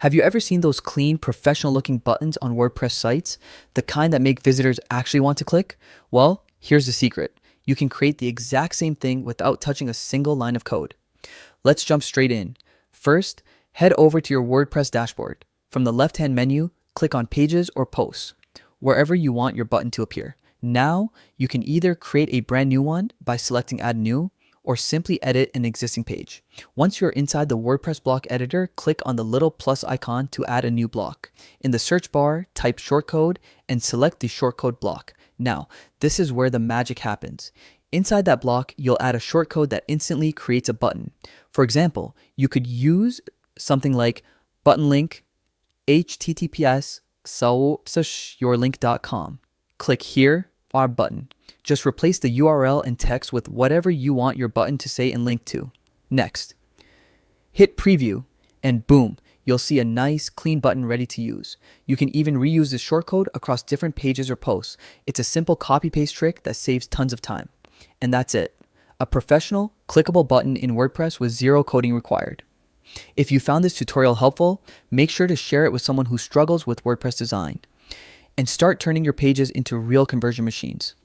Have you ever seen those clean, professional-looking buttons on WordPress sites? The kind that make visitors actually want to click? Well, here's the secret. You can create the exact same thing without touching a single line of code. Let's jump straight in. First, head over to your WordPress dashboard. From the left-hand menu, click on Pages or Posts, wherever you want your button to appear. Now, you can either create a brand new one by selecting Add New, or simply edit an existing page. Once you're inside the WordPress block editor, click on the little plus icon to add a new block. In the search bar, type shortcode and select the shortcode block. Now, this is where the magic happens. Inside that block, you'll add a shortcode that instantly creates a button. For example, you could use something like button link https://yourlink.com. Click here, our button. Just replace the URL and text with whatever you want your button to say and link to. Next, hit preview and boom, you'll see a nice clean button ready to use. You can even reuse this shortcode across different pages or posts. It's a simple copy-paste trick that saves tons of time. And that's it. A professional, clickable button in WordPress with zero coding required. If you found this tutorial helpful, make sure to share it with someone who struggles with WordPress design. And start turning your pages into real conversion machines.